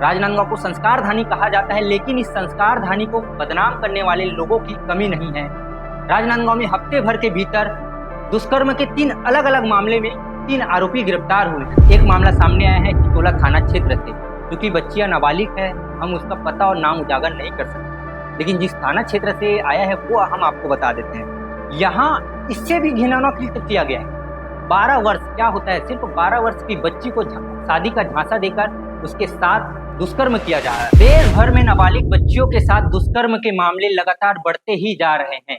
राजनांदगांव को संस्कारधानी कहा जाता है, लेकिन इस संस्कारधानी को बदनाम करने वाले लोगों की कमी नहीं है। राजनांदगांव में हफ्ते भर के भीतर दुष्कर्म के 3 अलग अलग मामले में 3 आरोपी गिरफ्तार हुए हैं। एक मामला सामने आया है चिचोला थाना क्षेत्र से। क्योंकि बच्चियां नाबालिग है, हम उसका पता और नाम उजागर नहीं कर सकते, लेकिन जिस थाना क्षेत्र से आया है वो हम आपको बता देते हैं। यहाँ इससे भी घिनौना कृत्य किया गया है। 12 वर्ष क्या होता है, सिर्फ 12 वर्ष की बच्ची को शादी का झांसा देकर उसके साथ दुष्कर्म किया जा रहा है। देश भर में नाबालिग बच्चियों के साथ दुष्कर्म के मामले लगातार बढ़ते ही जा रहे हैं।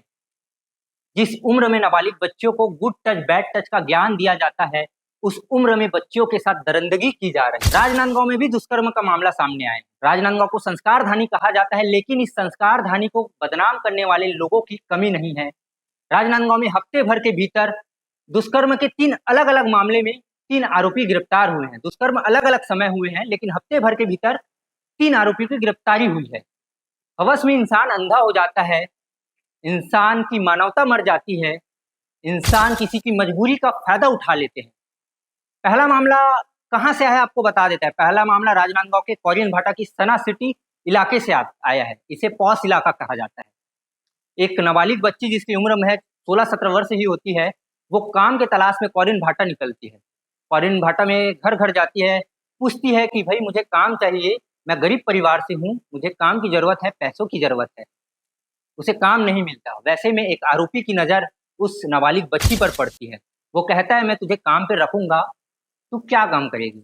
जिस उम्र में नाबालिग बच्चियों को गुड टच बैड टच का ज्ञान दिया जाता है, उस उम्र में बच्चियों के साथ दरिंदगी की जा रही है। राजनांदगांव में भी दुष्कर्म का मामला सामने आया। राजनांदगांव को संस्कारधानी कहा जाता है, लेकिन इस संस्कारधानी को बदनाम करने वाले लोगों की कमी नहीं है। राजनांदगांव में हफ्ते भर के भीतर दुष्कर्म के 3 अलग अलग मामले में 3 आरोपी गिरफ्तार हुए हैं। दुष्कर्म अलग अलग समय हुए हैं, लेकिन हफ्ते भर के भीतर 3 आरोपियों की गिरफ्तारी हुई है। हवस में इंसान अंधा हो जाता है, इंसान की मानवता मर जाती है, इंसान किसी की मजबूरी का फायदा उठा लेते हैं। पहला मामला कहां से आया आपको बता देता है। पहला मामला राजनांदगांव के कोरियन भाटा की सना सिटी इलाके से आया है। इसे पॉश इलाका कहा जाता है। एक नाबालिग बच्ची जिसकी उम्र महज 16-17 वर्ष ही होती है, वो काम के तलाश में कोरियन भाटा निकलती है। कोरियन भाटा में घर घर जाती है, पूछती है कि भाई मुझे काम चाहिए, मैं गरीब परिवार से हूँ, मुझे काम की जरूरत है, पैसों की जरूरत है। उसे काम नहीं मिलता। वैसे में एक आरोपी की नज़र उस नाबालिग बच्ची पर पड़ती है। वो कहता है मैं तुझे काम पे रखूंगा, तू क्या काम करेगी।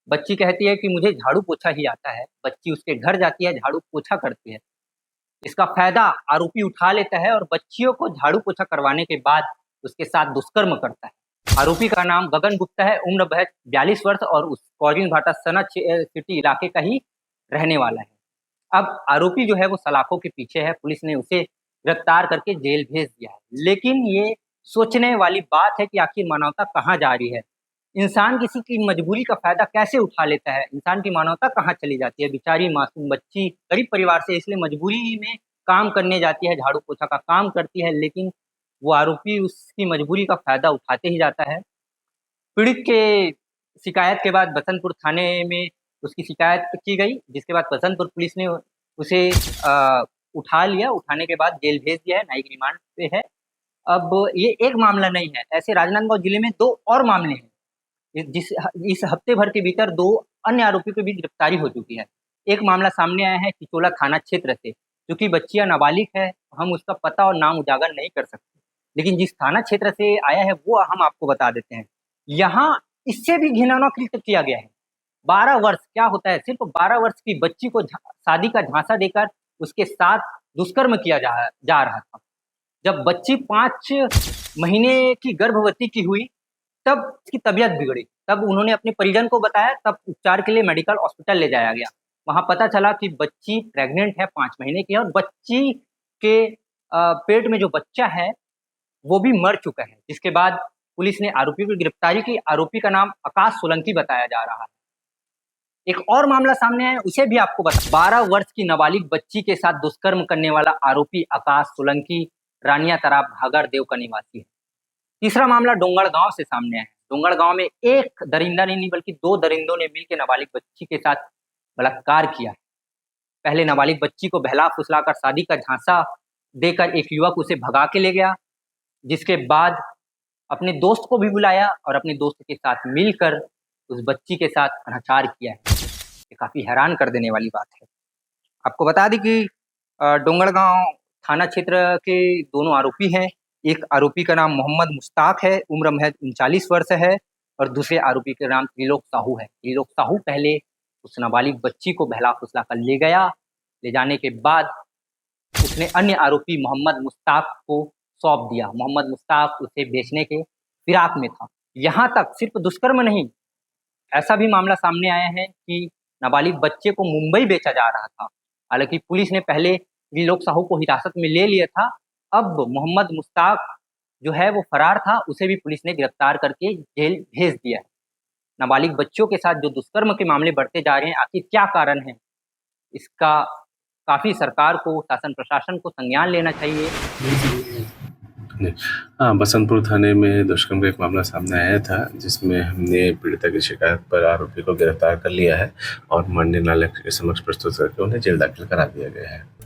बच्ची कहती है कि मुझे झाड़ू पोछा ही आता है। बच्ची उसके घर जाती है, झाड़ू पोछा करती है। इसका फायदा आरोपी उठा लेता है और बच्चियों को झाड़ू पोछा करवाने के बाद उसके साथ दुष्कर्म करता है। आरोपी का नाम गगन गुप्ता है, उम्र महज 42 वर्ष और उस कोरियन भाटा सना सिटी इलाके का ही रहने वाला है। अब आरोपी जो है वो सलाखों के पीछे है। पुलिस ने उसे गिरफ्तार करके जेल भेज दिया है। लेकिन ये सोचने वाली बात है कि आखिर मानवता कहाँ जा रही है। इंसान किसी की मजबूरी का फायदा कैसे उठा लेता है, इंसान की मानवता कहाँ चली जाती है। बेचारी मासूम बच्ची गरीब परिवार से, इसलिए मजबूरी में काम करने जाती है, झाड़ू पोछा का काम करती है, लेकिन वो आरोपी उसकी मजबूरी का फायदा उठाते ही जाता है। पीड़ित के शिकायत के बाद बसंतपुर थाने में उसकी शिकायत की गई, जिसके बाद बसंतपुर पुलिस ने उसे उठा लिया। उठाने के बाद जेल भेज दिया है, न्यायिक रिमांड पे है। अब ये एक मामला नहीं है, ऐसे राजनांदगांव जिले में 2 और मामले हैं। इस हफ्ते भर के भीतर 2 अन्य आरोपियों की भी गिरफ्तारी हो चुकी है। एक मामला सामने आया है चिचोला थाना क्षेत्र से। क्योंकि बच्चियां नाबालिग है, हम उसका पता और नाम उजागर नहीं कर सकते, लेकिन जिस थाना क्षेत्र से आया है वो हम आपको बता देते हैं। यहाँ इससे भी घिनौना कृत्य किया गया है। 12 वर्ष क्या होता है, सिर्फ 12 वर्ष की बच्ची को शादी का झांसा देकर उसके साथ दुष्कर्म किया जा रहा था। जब बच्ची 5 महीने की गर्भवती की हुई, तब उसकी तबीयत बिगड़ी। तब उन्होंने अपने परिजन को बताया, तब उपचार के लिए मेडिकल हॉस्पिटल ले जाया गया। वहां पता चला कि बच्ची प्रेग्नेंट है, 5 महीने की है, और बच्ची के पेट में जो बच्चा है वो भी मर चुका है। जिसके बाद पुलिस ने आरोपी की गिरफ्तारी की। आरोपी का नाम आकाश सोलंकी बताया जा रहा है। एक और मामला सामने आया, उसे भी आपको बता। 12 वर्ष की नाबालिग बच्ची के साथ दुष्कर्म करने वाला आरोपी आकाश सोलंकी रानिया तालाब भागड़ का निवासी है। तीसरा मामला डोंगड़ गांव से सामने आया है। डोंगड़ गांव में एक दरिंदा ने नहीं बल्कि 2 दरिंदों ने मिलकर नाबालिग बच्ची के साथ बलात्कार किया है। पहले नाबालिग बच्ची को बहला फुसलाकर शादी का झांसा देकर एक युवक उसे भगा के ले गया, जिसके बाद अपने दोस्त को भी बुलाया और अपने दोस्त के साथ मिलकर उस बच्ची के साथ अनाचार किया है। ये काफ़ी हैरान कर देने वाली बात है। आपको बता दें कि डोंगड़गांव थाना क्षेत्र के दोनों आरोपी हैं। एक आरोपी का नाम मोहम्मद मुश्ताक है, उम्र महज 39 वर्ष है, और दूसरे आरोपी का नाम त्रिलोक साहू है। त्रिलोक साहू पहले उस नाबालिग बच्ची को बहला फुसला कर ले गया। ले जाने के बाद उसने अन्य आरोपी मोहम्मद मुश्ताक को सौंप दिया। मोहम्मद मुश्ताक उसे बेचने के फिराक में था। यहाँ तक सिर्फ दुष्कर्म नहीं, ऐसा भी मामला सामने आया है कि नाबालिग बच्चे को मुंबई बेचा जा रहा था। हालांकि पुलिस ने पहले त्रिलोक साहू को हिरासत में ले लिया था। अब मोहम्मद मुश्ताक जो है वो फरार था, उसे भी पुलिस ने गिरफ्तार करके जेल भेज दिया है। नाबालिग बच्चों के साथ जो दुष्कर्म के मामले बढ़ते जा रहे हैं, आखिर क्या कारण है, इसका काफ़ी सरकार को, शासन प्रशासन को संज्ञान लेना चाहिए। नहीं। हाँ, बसंतपुर थाने में दुष्कर्म का एक मामला सामने आया था, जिसमें हमने पीड़िता की शिकायत पर आरोपी को गिरफ्तार कर लिया है और मंडी न्यायालय के समक्ष प्रस्तुत करके उन्हें जेल दाखिल करा दिया गया है।